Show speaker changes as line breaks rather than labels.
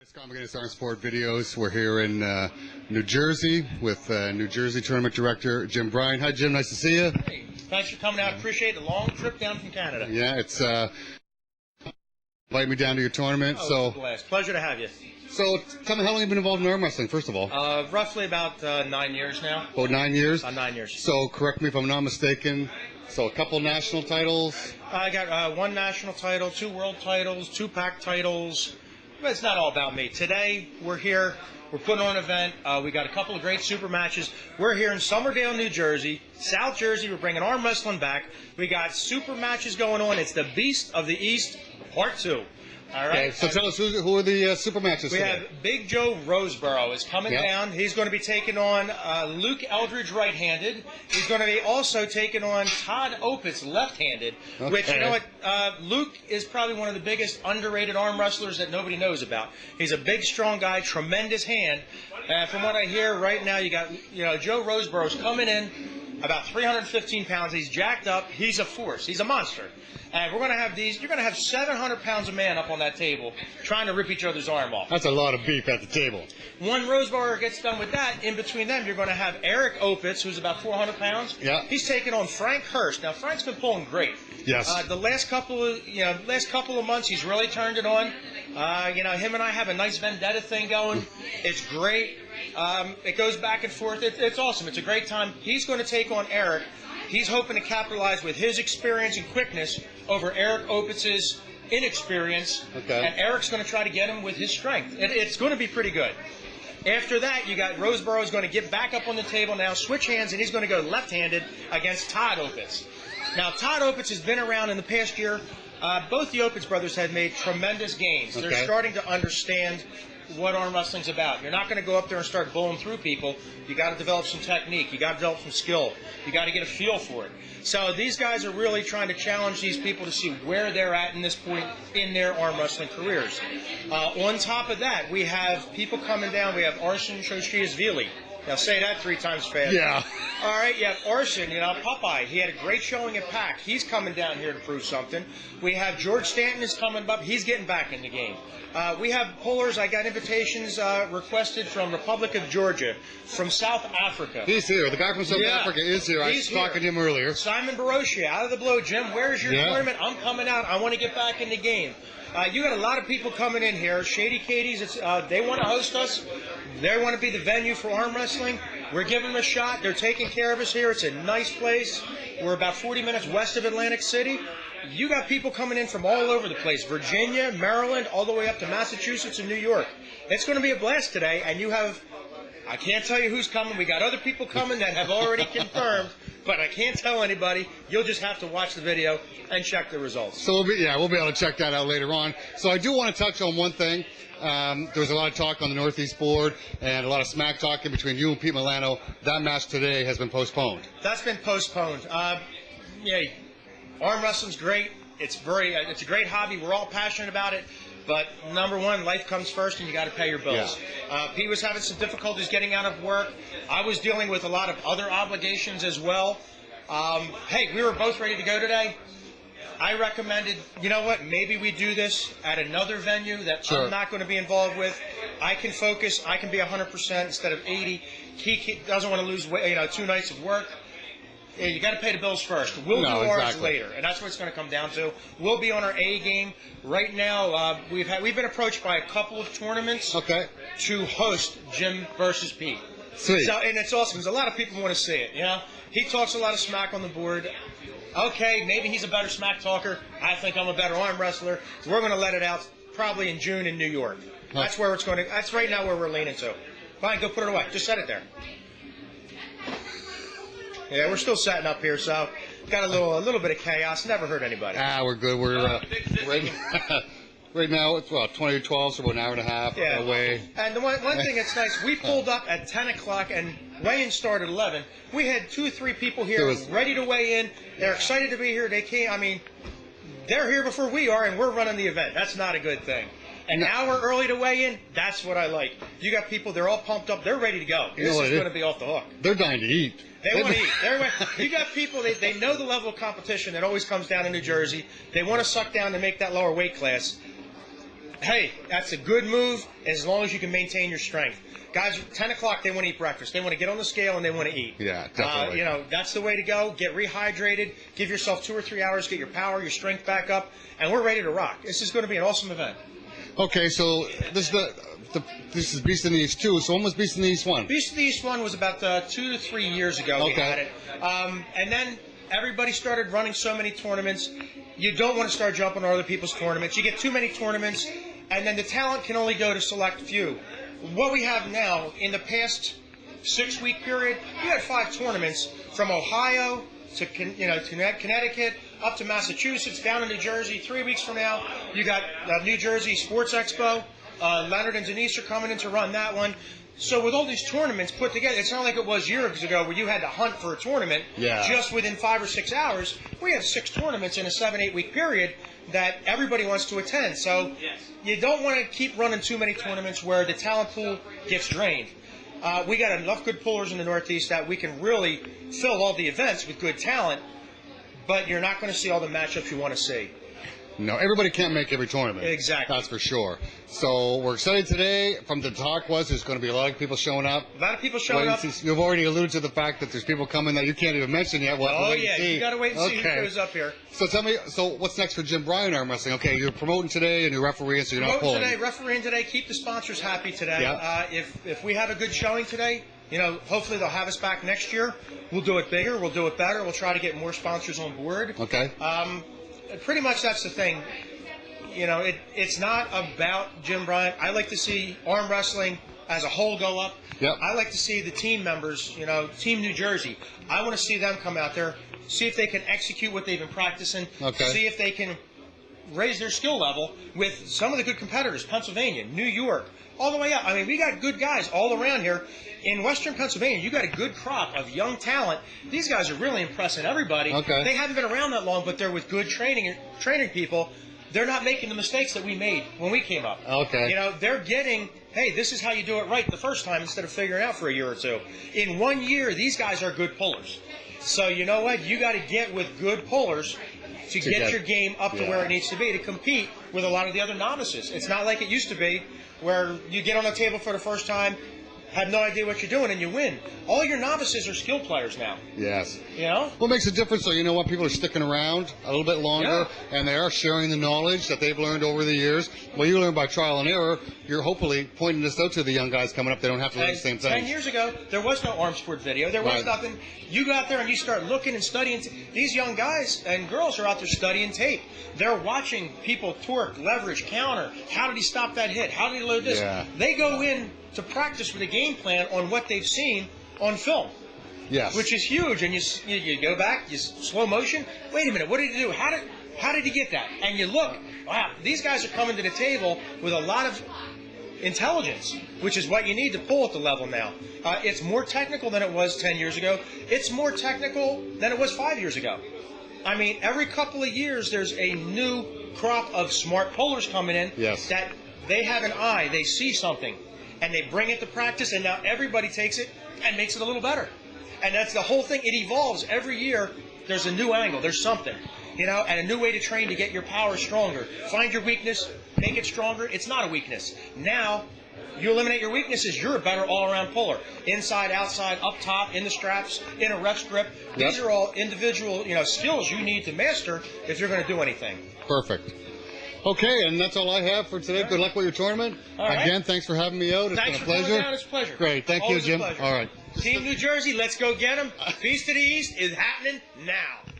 It's against Armsportvideos. We're here in New Jersey with New Jersey Tournament Director Jim Bryan. Hi, Jim. Nice to see you.
Hey, thanks for coming out. Appreciate the long trip down from Canada.
Yeah, it's invite me down to your tournament.
Oh, it's a blast. Pleasure to have you.
So, tell me, how long have you been involved in arm wrestling? First of all,
roughly about 9 years now.
About 9 years.
9 years.
So, correct me if I'm not mistaken. So, a couple national titles.
I got 1 national title, 2 world titles, 2 pack titles. But it's not all about me. Today, we're here. We're putting on an event. We got a couple of great super matches. We're here in Somerdale, New Jersey, South Jersey. We're bringing arm wrestling back. We got super matches going on. It's the Beast of the East, Part 2. All right.
Okay, so tell us who are the super matches
We
today?
have Big Joe Roseborough is coming down. He's going to be taking on Luke Eldridge right-handed. He's going to be also taking on Todd Opitz left-handed, which, you know what, Luke is probably one of the biggest underrated arm wrestlers that nobody knows about. He's a big, strong guy, tremendous hand. From what I hear right now, you got, Joe Roseborough's coming in about 315 pounds. He's jacked up. He's a force. He's a monster. And we're going to have these, you're going to have 700 pounds of man up on that table trying to rip each other's arm off.
That's a lot of beef at the table.
When Roseborough gets done with that, in between them, you're going to have Eric Opitz, who's about 400 pounds.
Yeah.
He's taking on Frank Hurst. Now, Frank's been pulling great.
Yes.
The last couple of months, he's really turned it on. Him and I have a nice vendetta thing going. It's great. It goes back and forth. It's awesome. It's a great time. He's going to take on Eric. He's hoping to capitalize with his experience and quickness over Eric Opitz's inexperience.
Okay.
And Eric's going to try to get him with his strength. It's going to be pretty good. After that, you got Roseborough's going to get back up on the table now, switch hands, and he's going to go left-handed against Todd Opitz. Now, Todd Opitz has been around in the past year. Both the Opitz brothers have made tremendous gains.
Okay.
They're starting to understand what arm wrestling's about. You're not going to go up there and start bowling through people. You got to develop some technique. You got to develop some skill. You got to get a feel for it. So these guys are really trying to challenge these people to see where they're at in this point in their arm wrestling careers. On top of that, we have people coming down. We have Arsen Chochiashvili. Now say that 3 times fast.
Yeah.
All right, you have Arsen, Popeye. He had a great showing at PAC. He's coming down here to prove something. We have George Stanton is coming up. He's getting back in the game. We have pullers. I got invitations requested from Republic of Georgia, from South Africa.
He's here. The guy from South Africa is here. I was talking to him earlier.
Simon Baroshia, out of the blue. Jim, where's your tournament? I'm coming out. I want to get back in the game. You got a lot of people coming in here. Shady Katie's, they want to host us. They want to be the venue for arm wrestling. We're giving them a shot. They're taking care of us here. It's a nice place. We're about 40 minutes west of Atlantic City. You got people coming in from all over the place. Virginia, Maryland, all the way up to Massachusetts and New York. It's going to be a blast today. And you have, I can't tell you who's coming. We got other people coming that have already confirmed. But I can't tell anybody. You'll just have to watch the video and check the results.
So we'll be able to check that out later on. So I do want to touch on one thing. There was a lot of talk on the Northeast board and a lot of smack talking between you and Pete Milano. That match today has been postponed.
That's been postponed. Arm wrestling's great. It's a great hobby. We're all passionate about it. But number one, life comes first, and you got to pay your bills.
Yeah.
Pete was having some difficulties getting out of work. I was dealing with a lot of other obligations as well. Hey, we were both ready to go today. I recommended, you know what, maybe we do this at another venue that I'm not going to be involved with. I can focus. I can be 100% instead of 80. He doesn't want to lose 2 nights of work. Yeah, you got to pay the bills first. We'll do ours later, and that's what it's going to come down to. We'll be on our A game right now. We've been approached by a couple of tournaments to host Jim versus Pete.
Sweet.
So, and it's awesome because a lot of people want to see it. He talks a lot of smack on the board. Okay, maybe he's a better smack talker. I think I'm a better arm wrestler. We're going to let it out probably in June in New York. That's where it's going to. That's right now where we're leaning to. Fine, go put it away. Just set it there. Yeah, we're still setting up here, so got a little bit of chaos. Never hurt anybody.
We're good. We're right now it's 2012, so about an hour and a half away.
And the one thing that's nice, we pulled up at 10 o'clock and weigh-in started at 11. We had 2 or 3 people here ready to weigh in. They're excited to be here. They came. I mean, they're here before we are, and we're running the event. That's not a good thing. An hour early to weigh in, that's what I like. You got people, they're all pumped up, they're ready to go. This is going to be off the hook.
They're dying to eat.
They want to eat. You got people, they know the level of competition that always comes down in New Jersey. They want to suck down to make that lower weight class. hey, that's a good move as long as you can maintain your strength. Guys, 10 o'clock, they want to eat breakfast. They want to get on the scale and they want to eat.
Yeah, definitely.
That's the way to go. Get rehydrated. Give yourself 2 or 3 hours. Get your power, your strength back up. And we're ready to rock. This is going to be an awesome event.
Okay, so this is Beast in the East 2. So when was Beast in the East 1?
Beast in the East 1 was about 2 to 3 years ago we had it. And then everybody started running so many tournaments. You don't want to start jumping on other people's tournaments. You get too many tournaments, and then the talent can only go to select few. What we have now, in the past 6-week period, you had 5 tournaments from Ohio to Connecticut, up to Massachusetts, down to New Jersey. 3 weeks from now, you got New Jersey Sports Expo. Leonard and Denise are coming in to run that one. So with all these tournaments put together, it's not like it was years ago where you had to hunt for a tournament just within 5 or 6 hours. We have 6 tournaments in a 7-8 week period that everybody wants to attend. So you don't want to keep running too many tournaments where the talent pool gets drained. We got enough good pullers in the Northeast that we can really fill all the events with good talent, but you're not going to see all the matchups you want to see.
No, everybody can't make every tournament.
Exactly.
That's for sure. So we're excited today. From the talk there's going to be a lot of people showing up.
A lot of people showing up.
You've already alluded to the fact that there's people coming that you can't even mention yet. We'll
you got to wait and see who goes up here.
So tell me, what's next for Jim Bryan Arm Wrestling? Okay, you're promoting today and you're refereeing, so you're not pulling.
Refereeing today. Keep the sponsors happy today.
Yep.
If we have a good showing today, hopefully they'll have us back next year. We'll do it bigger. We'll do it better. We'll try to get more sponsors on board.
Okay.
Pretty much that's the thing. It's not about Jim Bryan. I like to see arm wrestling as a whole go up.
Yep.
I like to see the team members, Team New Jersey. I want to see them come out there, see if they can execute what they've been practicing, see if they can raise their skill level with some of the good competitors, Pennsylvania, New York, all the way up. I mean, we got good guys all around here. In Western Pennsylvania, you got a good crop of young talent. These guys are really impressing everybody.
Okay.
They haven't been around that long, but they're with good training people. They're not making the mistakes that we made when we came up.
Okay.
They're getting, hey, this is how you do it right the first time instead of figuring it out for a year or two. In 1 year, these guys are good pullers. So you know what? You got to get with good pullers to get your game up to where it needs to be to compete with a lot of the other novices. It's not like it used to be where you get on the table for the first time, have no idea what you're doing, and you win. All your novices are skill players now.
Yes.
What
makes a difference, though, people are sticking around a little bit longer, and they are sharing the knowledge that they've learned over the years. Well, you learn by trial and error. You're hopefully pointing this out to the young guys coming up. They don't have to learn the same thing.
10 years ago, there was no Armsport video. There was nothing. You go out there and you start looking and studying. These young guys and girls are out there studying tape. They're watching people torque, leverage, counter. How did he stop that hit? How did he load this?
Yeah.
They go in to practice with a game plan on what they've seen on film.
Yes.
Which is huge. And you go back, you slow motion. Wait a minute, what did he do? How did he get that? And you look, wow, these guys are coming to the table with a lot of intelligence, which is what you need to pull at the level now. It's more technical than it was 10 years ago. It's more technical than it was 5 years ago. I mean, every couple of years there's a new crop of smart pullers coming in that they have an eye, they see something, and they bring it to practice, and now everybody takes it and makes it a little better. And that's the whole thing. It evolves every year. There's a new angle. There's something, and a new way to train to get your power stronger. Find your weakness, make it stronger. It's not a weakness. Now, you eliminate your weaknesses, you're a better all-around puller. Inside, outside, up top, in the straps, in a rest grip. These are all individual, skills you need to master if you're going to do anything.
Perfect. Okay, and that's all I have for today. Good luck with your tournament. Again, thanks for having me out. It's been a pleasure.
Thanks for coming down. It's a pleasure.
Great. Thank you, Jim. All right.
Team New Jersey, let's go get them. Beast of the East is happening now.